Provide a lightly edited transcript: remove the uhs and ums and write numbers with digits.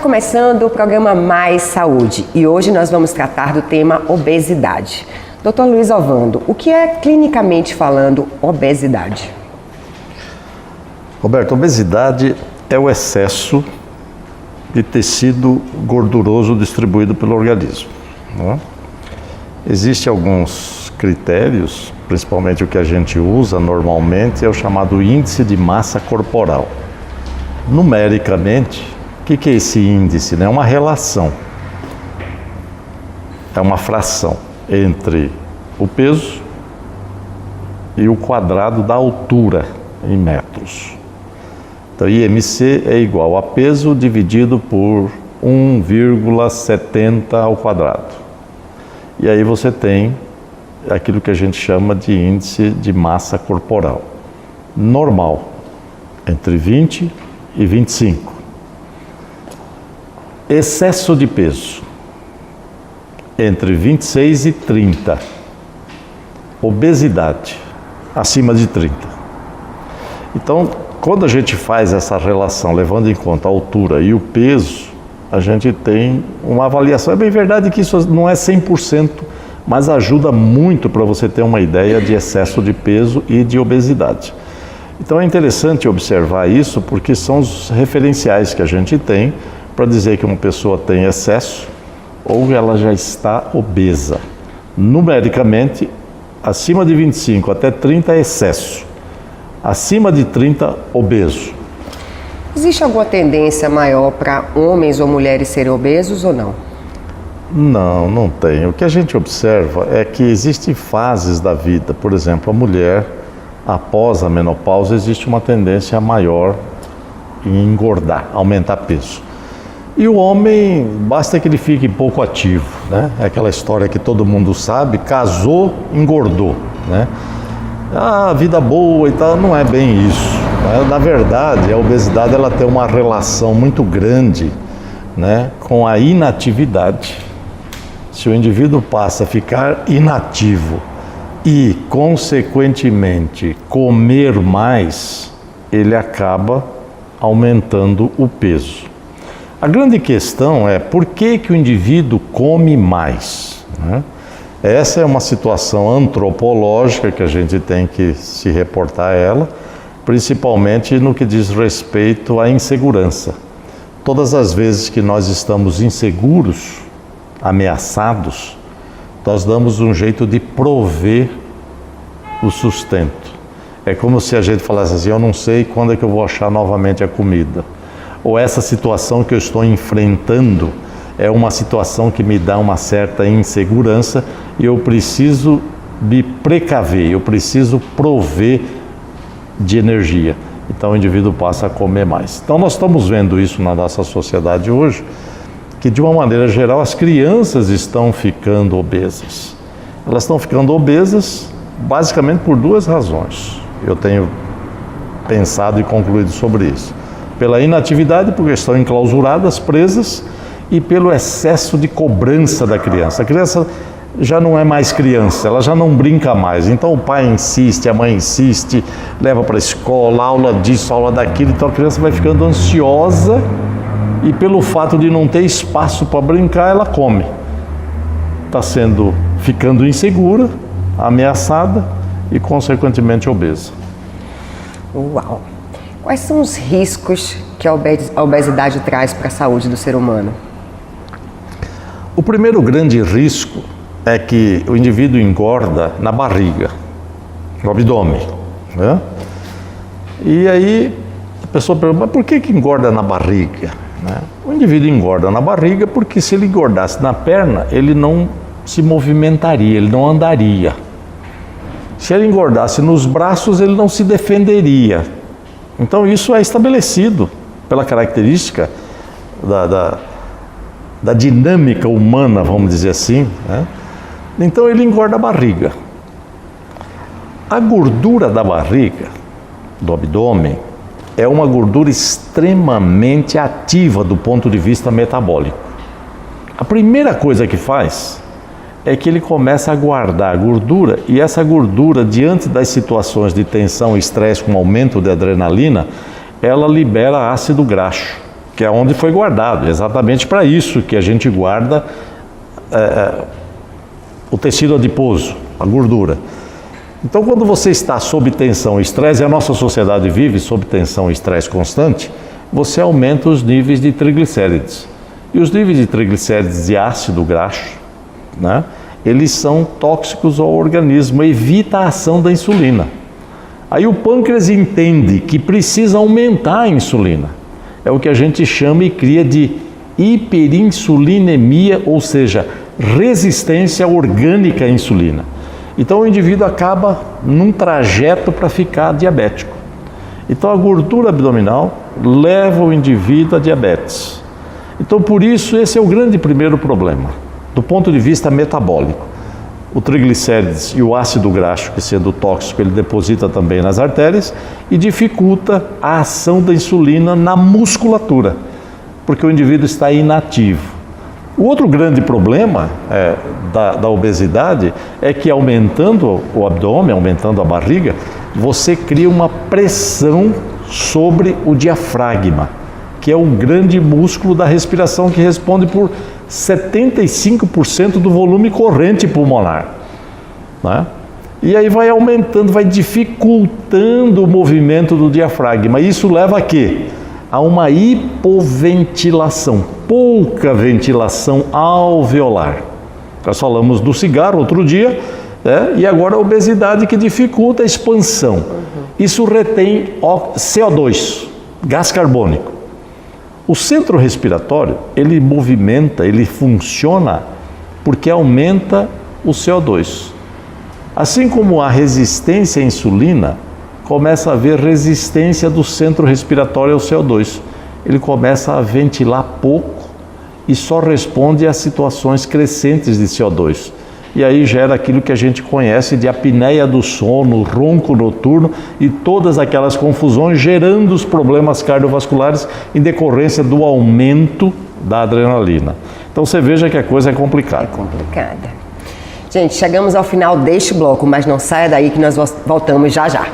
começando o programa Mais Saúde e hoje nós vamos tratar do tema obesidade. Dr. Luiz Ovando, o que é clinicamente falando obesidade? Roberto, obesidade é o excesso de tecido gorduroso distribuído pelo organismo, né? Existem alguns critérios, principalmente o que a gente usa normalmente, é o chamado índice de massa corporal. Numericamente, o que é esse índice? É uma relação, é uma fração entre o peso e o quadrado da altura em metros. Então, IMC é igual a peso dividido por 1,70 ao quadrado. E aí você tem aquilo que a gente chama de índice de massa corporal. Normal, entre 20 e 25. Excesso de peso, entre 26 e 30. Obesidade, acima de 30. Então, quando a gente faz essa relação, levando em conta a altura e o peso, a gente tem uma avaliação. É bem verdade que isso não é 100%, mas ajuda muito para você ter uma ideia de excesso de peso e de obesidade. Então é interessante observar isso, porque são os referenciais que a gente tem para dizer que uma pessoa tem excesso ou ela já está obesa. Numericamente, acima de 25 até 30 é excesso. Acima de 30, obeso. Existe alguma tendência maior para homens ou mulheres serem obesos ou não? Não, não tem. O que a gente observa é que existem fases da vida. Por exemplo, a mulher, após a menopausa, existe uma tendência maior em engordar, aumentar peso. E o homem, basta que ele fique pouco ativo, né? É aquela história que todo mundo sabe, casou, engordou, né? Ah, vida boa e tal, não é bem isso, né? Na verdade, a obesidade ela tem uma relação muito grande, né, com a inatividade. Se o indivíduo passa a ficar inativo e, consequentemente, comer mais, ele acaba aumentando o peso. A grande questão é por que o indivíduo come mais, né? Essa é uma situação antropológica que a gente tem que se reportar a ela, principalmente no que diz respeito à insegurança. Todas as vezes que nós estamos inseguros, ameaçados, nós damos um jeito de prover o sustento. É como se a gente falasse assim, eu não sei quando é que eu vou achar novamente a comida. Ou essa situação que eu estou enfrentando é uma situação que me dá uma certa insegurança e eu preciso me precaver, eu preciso prover de energia. Então o indivíduo passa a comer mais. Então nós estamos vendo isso na nossa sociedade hoje, que de uma maneira geral as crianças estão ficando obesas. Elas estão ficando obesas basicamente por duas razões. Eu tenho pensado e concluído sobre isso. Pela inatividade, porque estão enclausuradas, presas, e pelo excesso de cobrança da criança. A criança já não é mais criança, ela já não brinca mais. Então o pai insiste, a mãe insiste, leva para a escola, aula disso, aula daquilo. Então a criança vai ficando ansiosa e pelo fato de não ter espaço para brincar, ela come. Está ficando insegura, ameaçada e consequentemente obesa. Uau! Quais são os riscos que a obesidade traz para a saúde do ser humano? O primeiro grande risco é que o indivíduo engorda na barriga, no abdômen, né? E aí a pessoa pergunta, mas por que engorda na barriga, né? O indivíduo engorda na barriga porque se ele engordasse na perna, ele não se movimentaria, ele não andaria. Se ele engordasse nos braços, ele não se defenderia. Então isso é estabelecido pela característica da dinâmica humana, vamos dizer assim, né? Então ele engorda a barriga. A gordura da barriga, do abdômen, é uma gordura extremamente ativa do ponto de vista metabólico. A primeira coisa que faz é que ele começa a guardar a gordura, e essa gordura, diante das situações de tensão e estresse com aumento de adrenalina, ela libera ácido graxo. que é onde foi guardado. Exatamente para isso que a gente guarda o tecido adiposo, a gordura. Então, quando você está sob tensão e estresse, e a nossa sociedade vive sob tensão e estresse constante, você aumenta os níveis de triglicérides. E os níveis de triglicérides de ácido graxo, né, eles são tóxicos ao organismo, evita a ação da insulina. Aí o pâncreas entende que precisa aumentar a insulina. É o que a gente chama e cria de hiperinsulinemia, ou seja, resistência orgânica à insulina. Então o indivíduo acaba num trajeto para ficar diabético. Então a gordura abdominal leva o indivíduo a diabetes. Então por isso esse é o grande primeiro problema, do ponto de vista metabólico. O triglicérides e o ácido graxo, que sendo tóxico, ele deposita também nas artérias e dificulta a ação da insulina na musculatura, porque o indivíduo está inativo. O outro grande problema da obesidade é que aumentando o abdômen, aumentando a barriga, você cria uma pressão sobre o diafragma, que é o grande músculo da respiração que responde por 75% do volume corrente pulmonar, né? E aí vai aumentando, vai dificultando o movimento do diafragma. Isso leva a quê? A uma hipoventilação, pouca ventilação alveolar. Nós falamos do cigarro outro dia, né? E agora a obesidade que dificulta a expansão. Isso retém CO2, gás carbônico. O centro respiratório, ele movimenta, ele funciona porque aumenta o CO2. Assim como a resistência à insulina, começa a haver resistência do centro respiratório ao CO2. Ele começa a ventilar pouco e só responde a situações crescentes de CO2. E aí gera aquilo que a gente conhece de apneia do sono, ronco noturno e todas aquelas confusões, gerando os problemas cardiovasculares em decorrência do aumento da adrenalina. Então você veja que a coisa é complicada. É complicada. Gente, chegamos ao final deste bloco, mas não saia daí que nós voltamos já já.